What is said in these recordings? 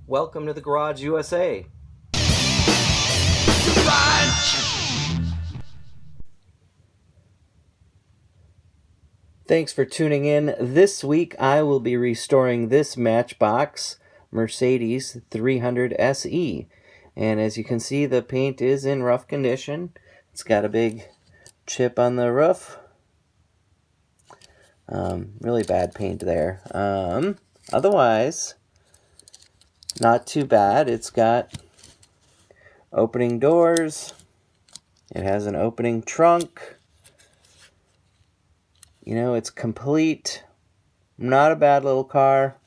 Welcome to the Garage USA. Thanks for tuning in. This week I will be restoring this Matchbox Mercedes 300 SE. And as you can see, the paint is in rough condition. It's got a big chip on the roof. Really bad paint there. Otherwise, not too bad. It's got opening doors. It has an opening trunk. You know, it's complete. Not a bad little car.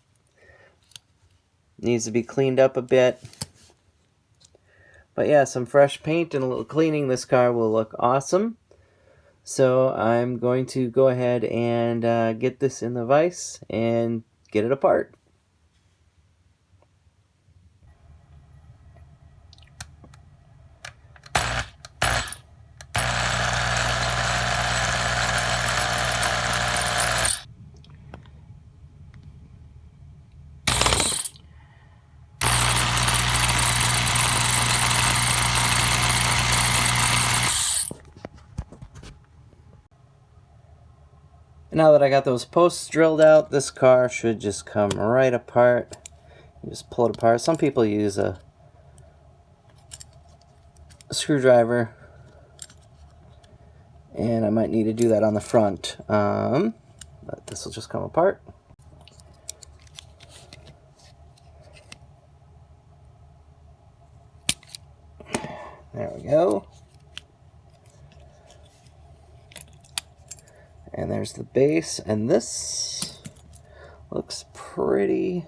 Needs to be cleaned up a bit. But yeah, some fresh paint and a little cleaning, this car will look awesome. So I'm going to go ahead and get this in the vise and get it apart. Now that I got those posts drilled out, this car should just come right apart. You just pull it apart. Some people use a screwdriver, and I might need to do that on the front. But this will just come apart. There we go. And there's the base, and this looks pretty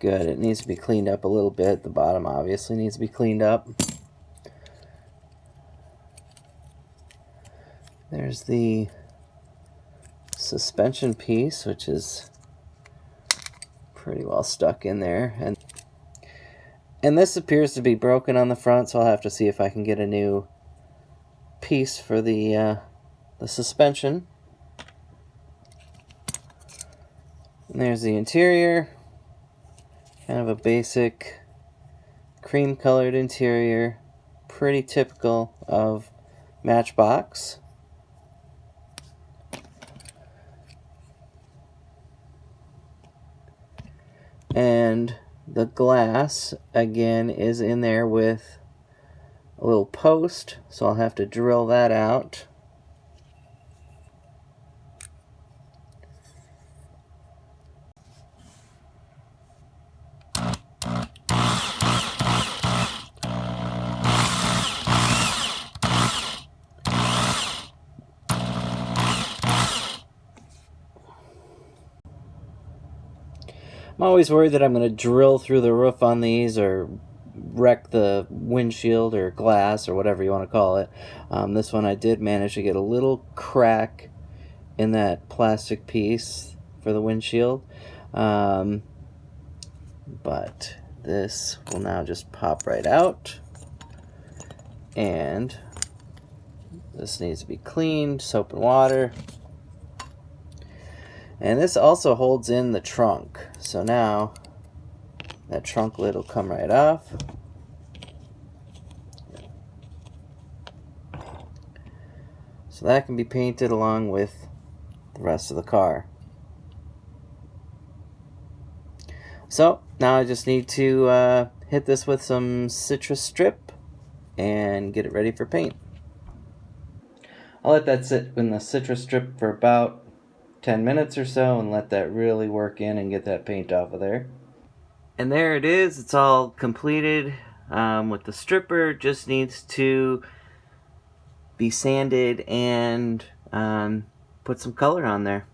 good. It needs to be cleaned up a little bit. The bottom obviously needs to be cleaned up. There's the suspension piece, which is pretty well stuck in there. And this appears to be broken on the front, so I'll have to see if I can get a new piece for the suspension. And there's the interior. Kind of a basic cream colored interior. Pretty typical of Matchbox. And the glass, again, is in there with a little post, so I'll have to drill that out. I'm always worried that I'm going to drill through the roof on these or wreck the windshield or glass or whatever you want to call it. This one I did manage to get a little crack in that plastic piece for the windshield. But this will now just pop right out. And this needs to be cleaned, soap and water. And this also holds in the trunk. So now that trunk lid will come right off. So that can be painted along with the rest of the car. So now I just need to hit this with some citrus strip and get it ready for paint. I'll let that sit in the citrus strip for about 10 minutes or so and let that really work in and get that paint off of there. And there it is. It's all completed with the stripper. Just needs to be sanded and put some color on there.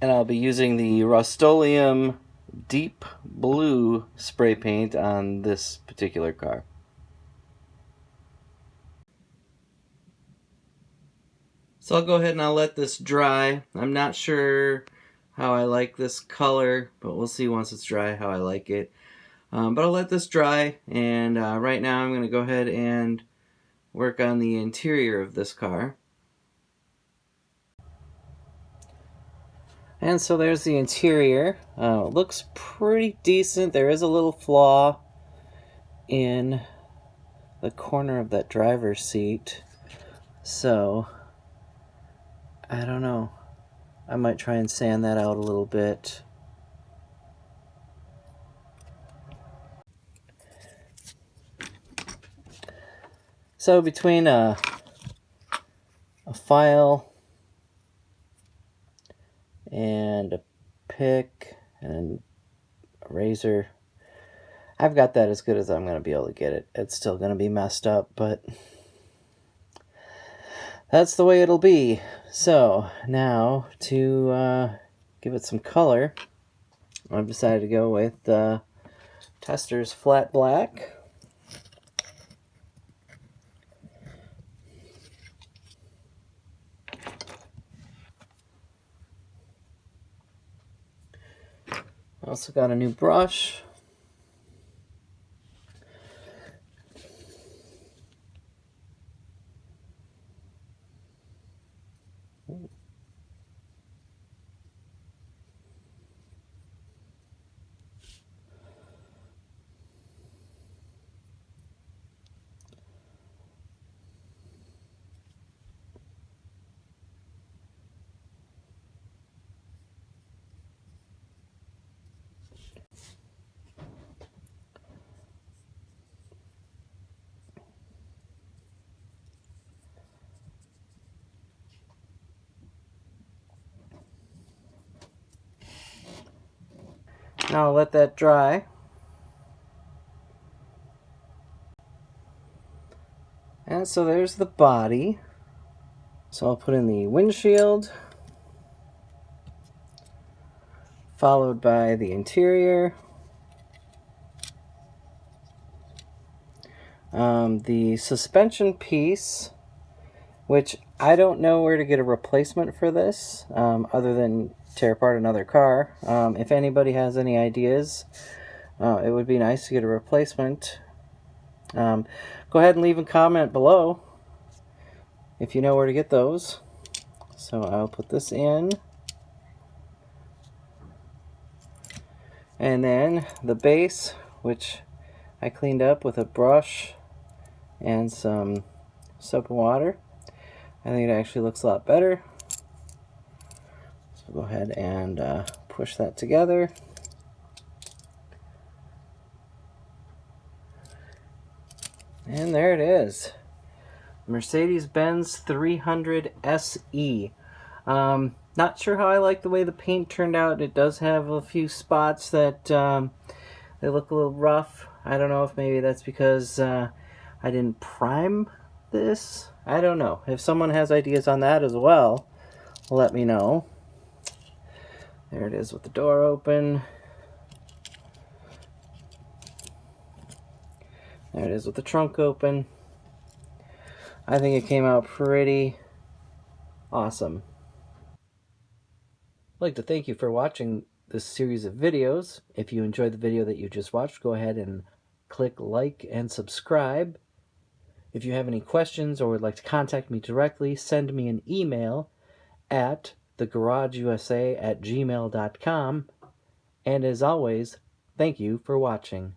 And I'll be using the Rust-Oleum Deep Blue spray paint on this particular car. So I'll go ahead and I'll let this dry. I'm not sure how I like this color, but we'll see once it's dry how I like it. But I'll let this dry, and right now I'm going to go ahead and work on the interior of this car. And so there's the interior. Looks pretty decent. There is a little flaw in the corner of that driver's seat. So, I don't know. I might try and sand that out a little bit. So between a file and a pick and a razor, I've got that as good as I'm going to be able to get it. It's still going to be messed up, but that's the way it'll be. So now to give it some color, I've decided to go with Tester's Flat Black. I also got a new brush. Now I'll let that dry. And so there's the body. So I'll put in the windshield, followed by the interior, the suspension piece, which I don't know where to get a replacement for this, other than tear apart another car. If anybody has any ideas, it would be nice to get a replacement. Go ahead and leave a comment below if you know where to get those. So I'll put this in. And then the base, which I cleaned up with a brush and some soap and water. I think it actually looks a lot better. So go ahead and push that together. And there it is. Mercedes-Benz 300 SE. Not sure how I like the way the paint turned out. It does have a few spots that they look a little rough. I don't know if maybe that's because I didn't prime this. I don't know. If someone has ideas on that as well, let me know. There it is with the door open. There it is with the trunk open. I think it came out pretty awesome. I'd like to thank you for watching this series of videos. If you enjoyed the video that you just watched, go ahead and click like and subscribe. If you have any questions or would like to contact me directly, send me an email at thegarageusa@gmail.com. And as always, thank you for watching.